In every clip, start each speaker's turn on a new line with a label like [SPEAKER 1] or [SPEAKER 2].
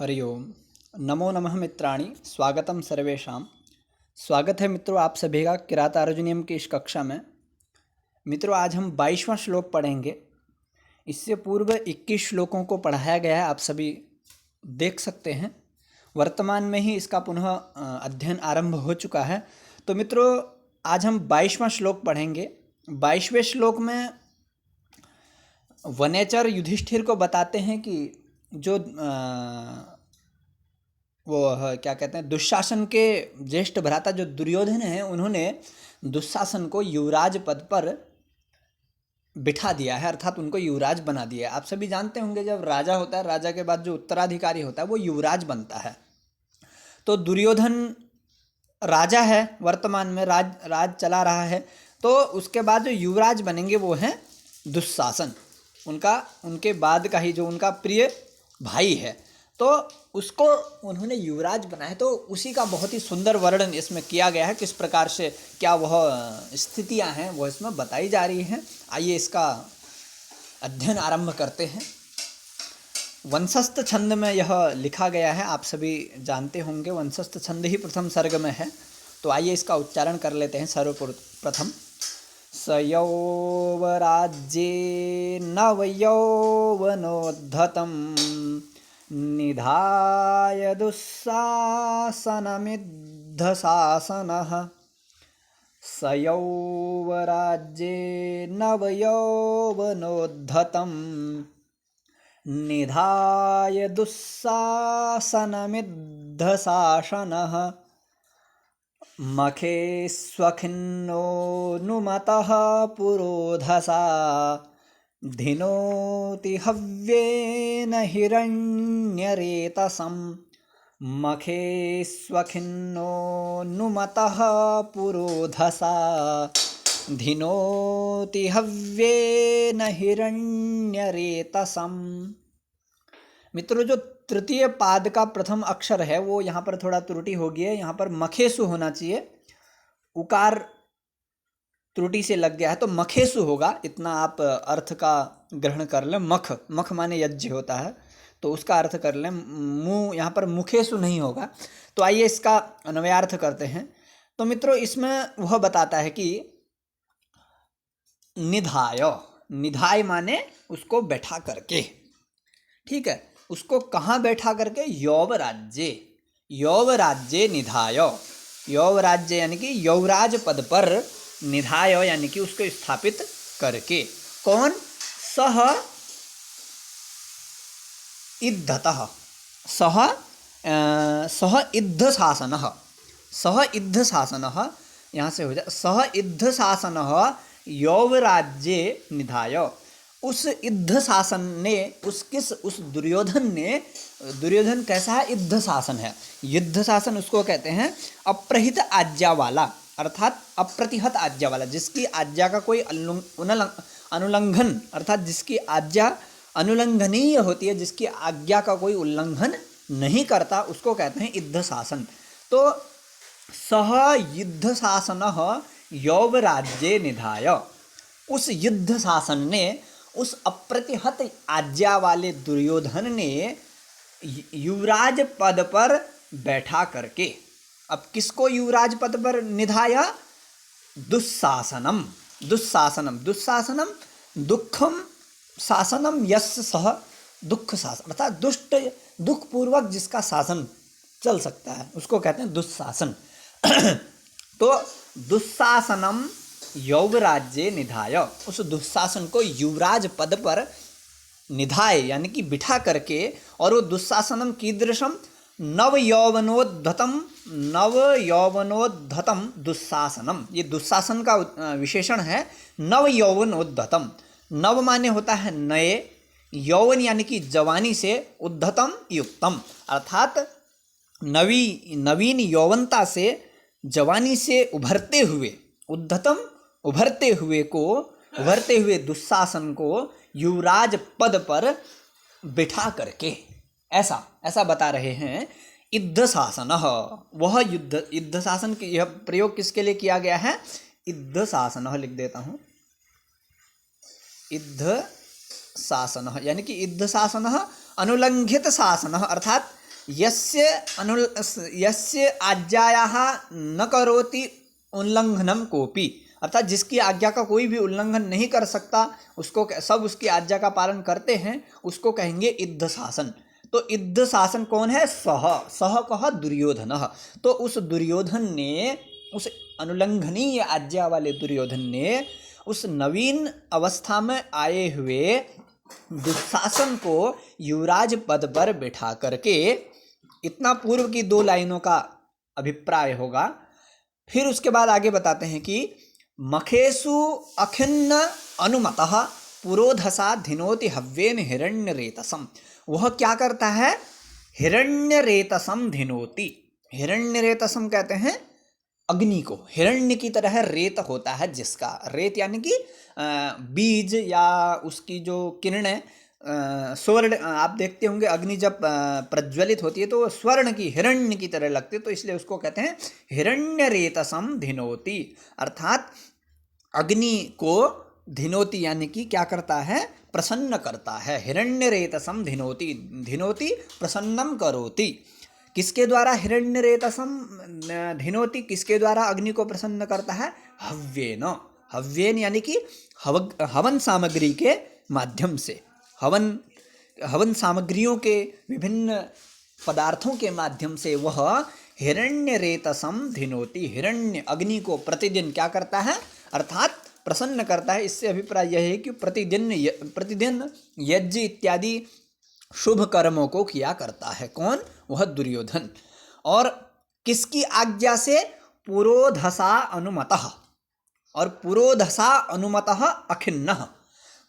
[SPEAKER 1] हरि ओम। नमो नमः मित्राणि, स्वागतम सर्वेषां। स्वागत है मित्रों आप सभी का किरात अर्जुनियम की इस कक्षा में। मित्रों आज हम 22वां श्लोक पढ़ेंगे। इससे पूर्व 21 श्लोकों को पढ़ाया गया है, आप सभी देख सकते हैं। वर्तमान में ही इसका पुनः अध्ययन आरंभ हो चुका है। तो मित्रों आज हम 22वां श्लोक पढ़ेंगे। 22वें श्लोक में वनेचर युधिष्ठिर को बताते हैं कि जो क्या कहते हैं, दुशासन के ज्येष्ठ भ्राता जो दुर्योधन हैं, उन्होंने दुशासन को युवराज पद पर बिठा दिया है, अर्थात उनको युवराज बना दिया है। आप सभी जानते होंगे जब राजा होता है, राजा के बाद जो उत्तराधिकारी होता है वो युवराज बनता है। तो दुर्योधन राजा है, वर्तमान में राज चला रहा है। तो उसके बाद जो युवराज बनेंगे वो हैं दुशासन, उनके बाद का ही जो उनका प्रिय भाई है, तो उसको उन्होंने युवराज बनाया। तो उसी का बहुत ही सुंदर वर्णन इसमें किया गया है। किस प्रकार से क्या वह स्थितियां हैं वो इसमें बताई जा रही हैं। आइए इसका अध्ययन आरंभ करते हैं। वंशस्थ छंद में यह लिखा गया है, आप सभी जानते होंगे वंशस्थ छंद ही प्रथम सर्ग में है। तो आइए इसका उच्चारण कर लेते हैं सर्वप्रथम। स यौवराज्ये नवयौवनोद्धतं निधाय दुःशासनमिद्धशासनः। स यौवराज्ये नवयौवनोद्धतं निधाय दुःशासनमिद्धशासनः। मखे स्वखिन्नो नुमतः पुरोधसा धिनोति हव्येन हिरण्यरेतसं। मखे स्वखिन्नो नुमतः पुरोधसा धिनोति हव्येन हिरण्यरेतसं। मित्रों जो तृतीय पाद का प्रथम अक्षर है वो यहाँ पर थोड़ा त्रुटि हो गई है। यहाँ पर मखेसु होना चाहिए, उकार त्रुटि से लग गया है तो मखेसु होगा। इतना आप अर्थ का ग्रहण कर लें। मख माने यज्ञ होता है, तो उसका अर्थ कर लें। मुँह यहाँ पर मुखेसु नहीं होगा। तो आइए इसका अन्वयार्थ करते हैं। तो मित्रों इसमें वह बताता है कि निधाय माने उसको बैठा करके, ठीक है। उसको कहाँ बैठा करके? यौवराज्ये निधाय। यौवराज्य यानी कि यौवराज पद पर, निधाय यानी कि उसको स्थापित करके। कौन? सह इद्धतः, सह इद्ध शासनः। सह इद्ध शासनः यहाँ से हो जाए सह इद्ध शासनः यौवराज्ये निधाय। उस इद्ध शासन ने उस दुर्योधन कैसा है? इद्ध शासन है। युद्ध शासन उसको कहते हैं अप्रहित आज्ञा वाला, अर्थात अप्रतिहत आज्ञा वाला, जिसकी आज्ञा का कोई अनुल्लंघन, अर्थात जिसकी आज्ञा अनुल्लंघनीय होती है, जिसकी आज्ञा का कोई उल्लंघन नहीं करता, उसको कहते हैं इद्ध शासन। तो सह युद्ध शासनः यौवराज्ये निधाय। उस युद्ध शासन ने, उस अप्रतिहत आज्ञा वाले दुर्योधन ने युवराज पद पर बैठा करके, अब किसको युवराज पद पर निधाया? दुःशासनम। दुःशासनम दुखम शासनम यस्य सह दुख शासन, अर्थात दुख पूर्वक जिसका शासन चल सकता है उसको कहते हैं दुःशासन। तो दुःशासनम यौवराज्ये निधाय, उस दुशासन को युवराज पद पर निधाय यानी कि बिठा करके। और वो दुशासनम कीदृशम? नवयौवनोद्धतम दुशासनम। ये दुशासन का विशेषण है, नवयौवनोद्धतम। नव माने होता है नए, यौवन यानी कि जवानी से, उद्धतम युक्तम, अर्थात नवीन यौवनता से, जवानी से उभरते हुए, उद्धतम उभरते हुए दुशासन को युवराज पद पर बिठा करके, ऐसा बता रहे हैं। इद्ध शासनः, वह युद्ध शासन के, यह प्रयोग किसके लिए किया गया है? इद्ध शासनः लिख देता हूँ। इद्ध शासनः यानी कि इद्ध शासनः अनुलंघित शासनः, अर्थात यस्य आज्ञायाः न करोति उल्लंघनम कोपि, अर्थात जिसकी आज्ञा का कोई भी उल्लंघन नहीं कर सकता, उसको सब उसकी आज्ञा का पालन करते हैं, उसको कहेंगे इद्ध शासन। तो इद्ध शासन कौन है? सह कह दुर्योधन। तो उस दुर्योधन ने, उस अनुल्लंघनीय आज्ञा वाले दुर्योधन ने उस नवीन अवस्था में आए हुए दुशासन को युवराज पद पर बिठा करके, इतना पूर्व की 2 लाइनों का अभिप्राय होगा। फिर उसके बाद आगे बताते हैं कि मखेसु अखिन्न अनुमतः पुरोधसा धिनोति हव्येन हिरण्यरेतसम। वह क्या करता है? हिरण्यरेतसम धिनोति। हिरण्यरेतसम कहते हैं अग्नि को। हिरण्य की तरह रेत होता है जिसका, रेत यानी कि बीज या उसकी जो किरणें स्वर्ण, आप देखते होंगे अग्नि जब प्रज्वलित होती है तो स्वर्ण की, हिरण्य की तरह लगती है, तो इसलिए उसको कहते हैं हिरण्यरेतसम धिनोति। अर्थात अग्नि को धिनोति यानी कि क्या करता है? प्रसन्न करता है। हिरण्यरेतसम धिनोति, धिनोति प्रसन्नम करोति। किसके द्वारा हिरण्यरेतसम धिनोति, किसके द्वारा अग्नि को प्रसन्न करता है? हव्येन। हव्येन यानी कि हवन सामग्री के माध्यम से, हवन सामग्रियों के विभिन्न पदार्थों के माध्यम से वह हिरण्यरेतसम धिनोति। हिरण्य अग्नि को प्रतिदिन क्या करता है? अर्थात प्रसन्न करता है। इससे अभिप्राय यह है कि प्रतिदिन यज्ञ इत्यादि शुभ कर्मों को किया करता है। कौन? वह दुर्योधन। और किसकी आज्ञा से? पुरोधसा अनुमतः। और पुरोधसा अनुमतः अखिन्नः।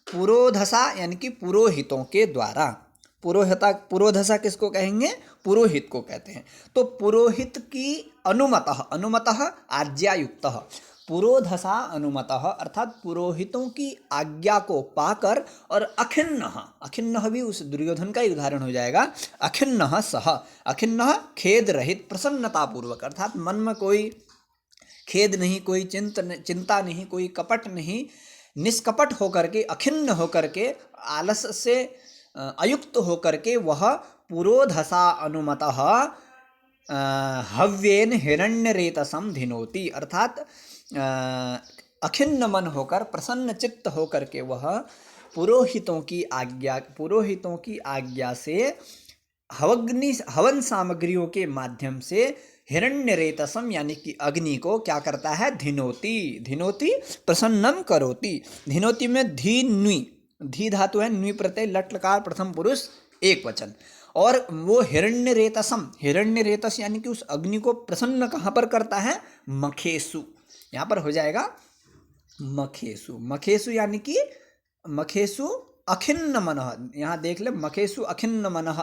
[SPEAKER 1] पुरोधसा यानी कि पुरोहितों के द्वारा। पुरोधसा किसको कहेंगे? पुरोहित को कहते हैं। तो पुरोहित की अनुमतः, अनुमतः आज्ञायुक्तः, पुरोधसा अनुमतः अर्थात पुरोहितों की आज्ञा को पाकर, और अखिन्नः, अखिन्नः भी उस दुर्योधन का ही उदाहरण हो जाएगा। अखिन्नः सह, अखिन्नः खेद रहित, प्रसन्नतापूर्वक, अर्थात मन में कोई खेद नहीं, कोई चिंता नहीं, कोई कपट नहीं, निष्कपट होकर के, अखिन्न होकर के, आलस से अयुक्त होकर के वह पुरोधसा अनुमतः हव्येन हिरण्यरेतसम धिनोति। अर्थात अखिन्न मन होकर, प्रसन्न चित्त होकर के वह पुरोहितों की आज्ञा से हवन सामग्रियों के माध्यम से हिरण्यरेतसम यानी कि अग्नि को क्या करता है? धिनोति। धिनोति प्रसन्नम करोति। धिनोति में धी न्वी, धी धातु है, न्वी प्रत्यय, लट लकार प्रथम पुरुष एक वचन। और वो हिरण्यरेतसम, हिरण्यरेतस यानी कि उस अग्नि को प्रसन्न कहाँ पर करता है? मखेसु। यहाँ पर हो जाएगा मखेसु। मखेसु यानी कि मखेसु अखिन्न मनः। यहाँ देख ले, मखेसु अखिन्न मनः,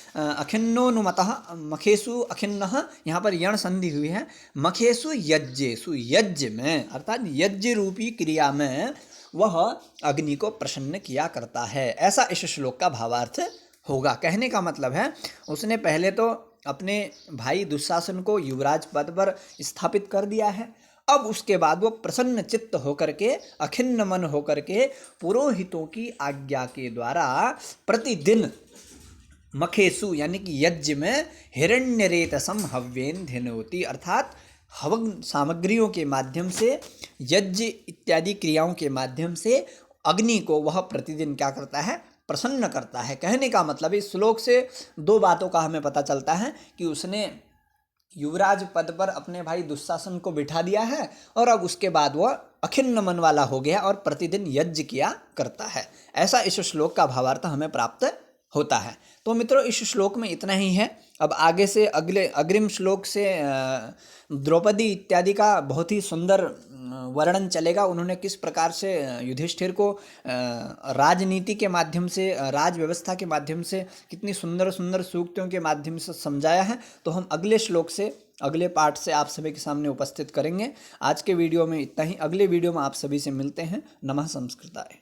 [SPEAKER 1] अखिन्नोनुमतः, मखेसु अखिन्नः, यहाँ पर यण संधि हुई है। मखेसु यज्ञेसु, यज्ञ में अर्थात यज्ञ रूपी क्रिया में वह अग्नि को प्रसन्न किया करता है। ऐसा इस श्लोक का भावार्थ होगा। कहने का मतलब है उसने पहले तो अपने भाई दुशासन को युवराज पद पर स्थापित कर दिया है, अब उसके बाद वो प्रसन्न चित्त होकर के, अखिन्न मन होकर के पुरोहितों की आज्ञा के द्वारा प्रतिदिन मखेसु यानी कि यज्ञ में हिरण्यरेतसम हव्येन धिनोति, अर्थात हवन सामग्रियों के माध्यम से, यज्ञ इत्यादि क्रियाओं के माध्यम से अग्नि को वह प्रतिदिन क्या करता है? प्रसन्न करता है। कहने का मतलब इस श्लोक से 2 बातों का हमें पता चलता है कि उसने युवराज पद पर अपने भाई दुशासन को बिठा दिया है, और अब उसके बाद वह अखिन्न मन वाला हो गया और प्रतिदिन यज्ञ किया करता है। ऐसा इस श्लोक का भावार्थ हमें प्राप्त होता है। तो मित्रों, इस श्लोक में इतना ही है। अब आगे से अग्रिम श्लोक से द्रौपदी इत्यादि का बहुत ही सुंदर वर्णन चलेगा। उन्होंने किस प्रकार से युधिष्ठिर को राजनीति के माध्यम से, राज व्यवस्था के माध्यम से कितनी सुंदर सुंदर सूक्तियों के माध्यम से समझाया है, तो हम अगले श्लोक से, अगले पाठ से आप सभी के सामने उपस्थित करेंगे। आज के वीडियो में इतना ही। अगले वीडियो में आप सभी से मिलते हैं। नमः संस्कृताय।